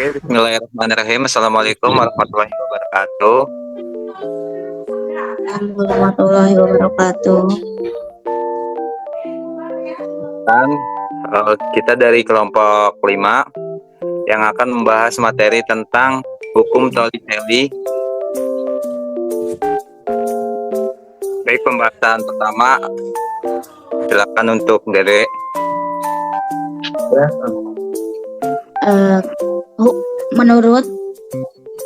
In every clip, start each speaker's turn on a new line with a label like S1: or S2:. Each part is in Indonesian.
S1: Oke, bismillahirrahmanirrahim. Assalamualaikum warahmatullahi wabarakatuh.
S2: Warahmatullahi wabarakatuh.
S1: Dan kita dari kelompok 5 yang akan membahas materi tentang hukum toli-teli. Baik, pembahasan pertama silakan untuk Dede.
S2: Menurut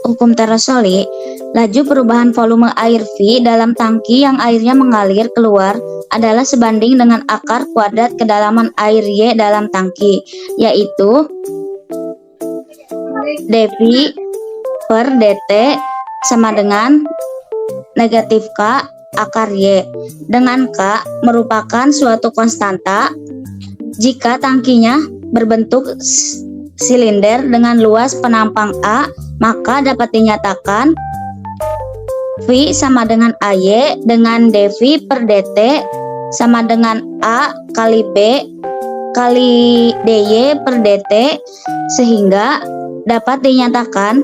S2: hukum Terasoli, laju perubahan volume air V dalam tangki yang airnya mengalir keluar adalah sebanding dengan akar kuadrat kedalaman air Y dalam tangki, yaitu dV per dt sama dengan negatif K akar Y, dengan K merupakan suatu konstanta jika tangkinya berbentuk silinder dengan luas penampang A, maka dapat dinyatakan V sama dengan AY dengan dV per dt sama dengan A kali B kali dy per dt, sehingga dapat dinyatakan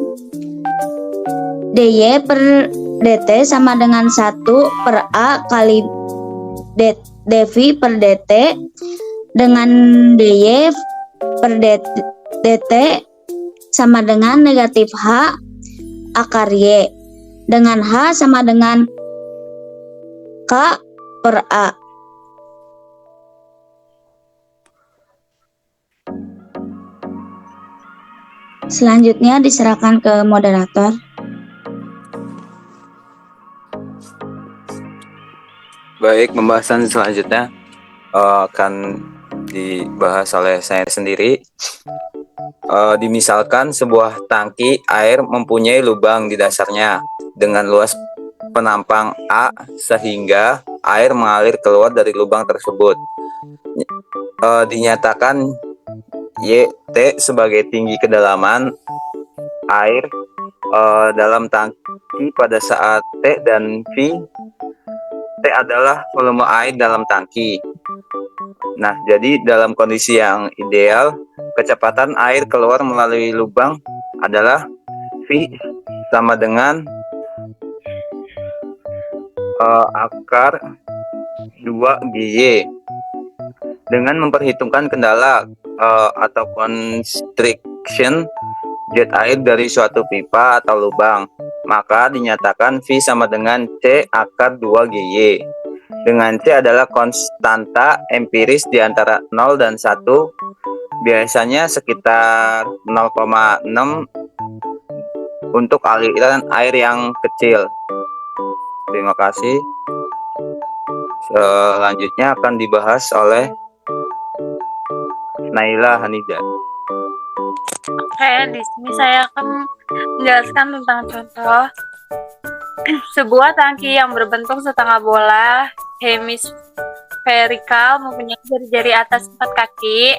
S2: dy per dt sama dengan 1 per A kali dV per dt dengan dy per dt sama dengan negatif H akar Y, dengan H sama dengan K per A. Selanjutnya diserahkan ke moderator.
S1: Baik, pembahasan selanjutnya akan dibahas oleh saya sendiri. Dimisalkan sebuah tangki air mempunyai lubang di dasarnya dengan luas penampang A sehingga air mengalir keluar dari lubang tersebut. Dinyatakan YT sebagai tinggi kedalaman air dalam tangki pada saat T dan V. T adalah volume air dalam tangki. Nah, jadi dalam kondisi yang ideal, kecepatan air keluar melalui lubang adalah V sama dengan akar 2 GY. Dengan memperhitungkan kendala atau constriction jet air dari suatu pipa atau lubang, maka dinyatakan V sama dengan C akar 2 GY. Dengan C adalah konstanta empiris di antara 0 dan 1, biasanya sekitar 0,6 untuk aliran air yang kecil. Terima kasih. Selanjutnya akan dibahas oleh Naila Hanida.
S3: Oke, di sini saya akan menjelaskan tentang contoh sebuah tangki yang berbentuk setengah bola hemisferikal mempunyai jari-jari atas 4 kaki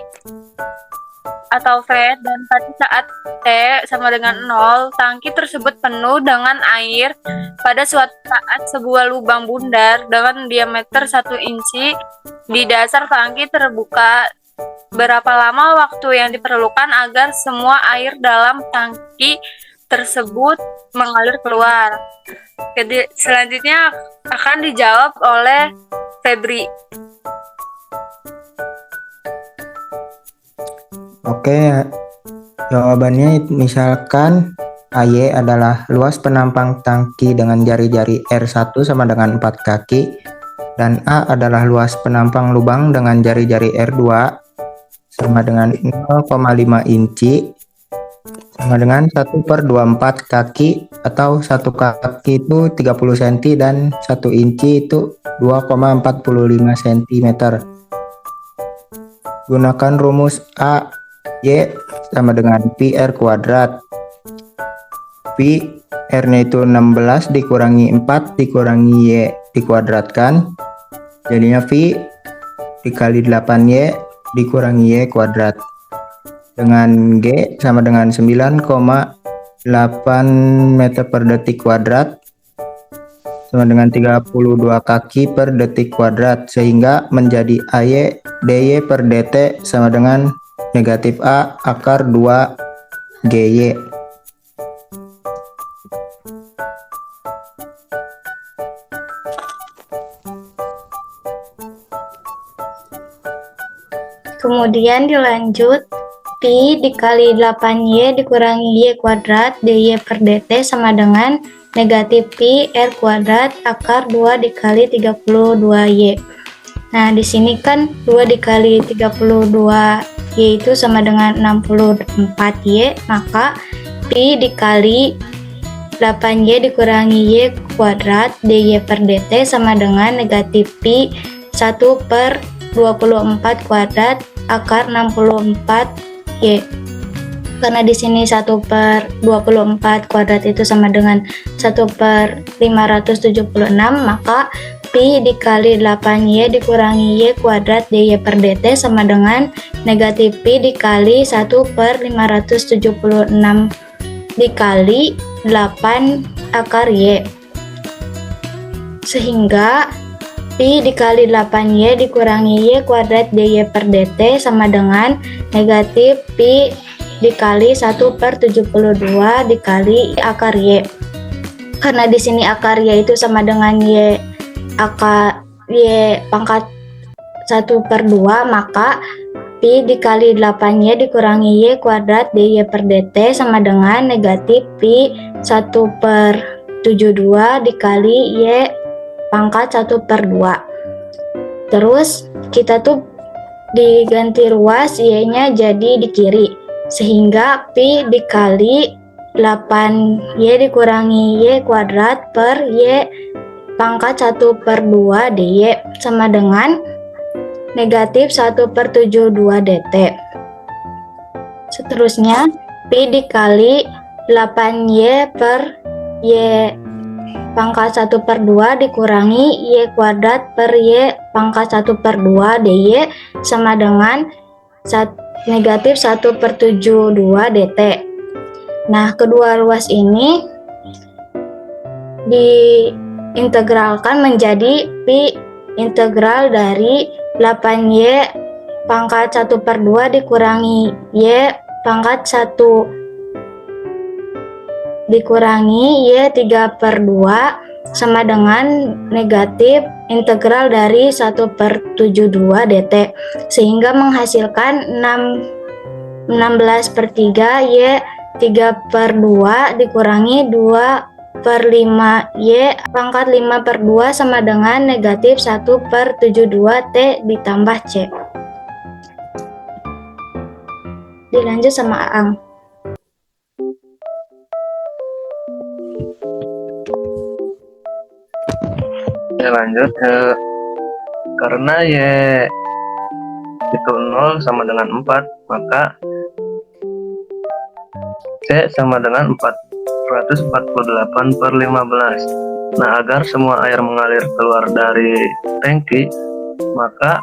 S3: atau V, dan pada saat T sama dengan 0, tangki tersebut penuh dengan air. Pada suatu saat sebuah lubang bundar dengan diameter 1 inci di dasar tangki terbuka. Berapa lama waktu yang diperlukan agar semua air dalam tangki tersebut mengalir keluar? Jadi selanjutnya akan dijawab oleh Febri.
S4: Oke, jawabannya misalkan AY adalah luas penampang tangki dengan jari-jari R1 sama dengan 4 kaki, dan A adalah luas penampang lubang dengan jari-jari R2 sama dengan 0,5 inci sama dengan 1/24 kaki, atau 1 kaki itu 30 cm dan 1 inci itu 2,45 cm. Gunakan rumus A Y sama dengan Pi R kuadrat. Pi R-nya itu 16 dikurangi 4 dikurangi Y dikuadratkan, jadinya Pi dikali 8Y dikurangi Y kuadrat, dengan G sama dengan 9,8 meter per detik kuadrat sama dengan 32 kaki per detik kuadrat, sehingga menjadi AY dy per dt sama dengan negatif A akar 2 GY.
S5: Kemudian dilanjut, Pi dikali 8Y dikurangi Y kuadrat DY per DT sama dengan negatif Pi R kuadrat akar 2 dikali 32Y. Nah, di sini kan 2 dikali 32Y itu sama dengan 64Y, maka Pi dikali 8Y dikurangi Y kuadrat DY per DT sama dengan negatif Pi 1 per 24 kuadrat akar 64Y. Karena di sini 1 per 24 kuadrat itu sama dengan 1 per 576, maka Pi dikali 8Y dikurangi Y kuadrat DY per DT sama dengan negatif Pi dikali 1 per 576 dikali 8 akar Y. Sehingga Pi dikali 8Y dikurangi Y kuadrat DY per DT sama dengan negatif Pi dikali 1 per 72 dikali akar Y. Karena di sini akar Y itu sama dengan Y pangkat 1 per 2, maka Pi dikali 8Y dikurangi Y kuadrat DY per DT sama dengan negatif Pi 1 per 72 dikali Y pangkat 1 per 2. Terus kita tuh diganti ruas Y-nya jadi di kiri, sehingga Pi dikali 8Y dikurangi Y kuadrat per Y pangkat 1 per 2 DY sama dengan negatif 1 per 72 DT. Seterusnya Pi dikali 8Y per Y pangkat 1 per 2 dikurangi Y kuadrat per Y pangkat 1 per 2 DY sama dengan negatif 1 per 72 DT. Nah, kedua ruas ini diintegralkan menjadi Pi integral dari 8Y pangkat 1 per 2 dikurangi Y pangkat 1 dikurangi Y 3 per 2 sama dengan negatif integral dari 1 per 72 DT, sehingga menghasilkan 16 per 3 Y 3 per 2 dikurangi 2 per 5 Y pangkat 5 per 2 sama dengan negatif 1 per 72 T ditambah C. Dilanjut sama Aang.
S6: Lanjut, karena Y itu 0 sama dengan 4, maka C sama dengan 448 per 15. Nah, agar semua air mengalir keluar dari tangki, maka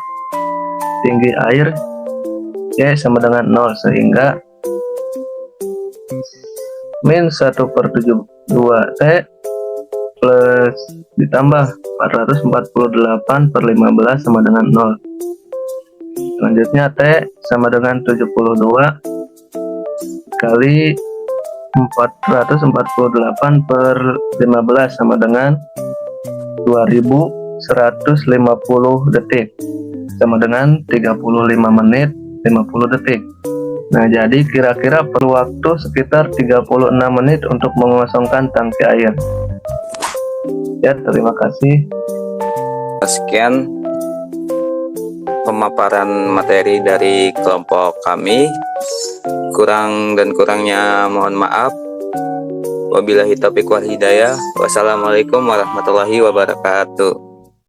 S6: tinggi air C sama dengan 0, sehingga min 1 per 72 T plus ditambah 448 per 15 sama dengan 0. Selanjutnya T sama dengan 72 kali 448 per 15 sama dengan 2150 detik, sama dengan 35 menit 50 detik. Nah, jadi kira-kira perlu waktu sekitar 36 menit untuk mengosongkan tangki air. Ya, terima kasih.
S1: Sekian pemaparan materi dari kelompok kami. Kurang dan kurangnya mohon maaf. Wabillahi taufiq wal hidayah. Wassalamualaikum warahmatullahi wabarakatuh.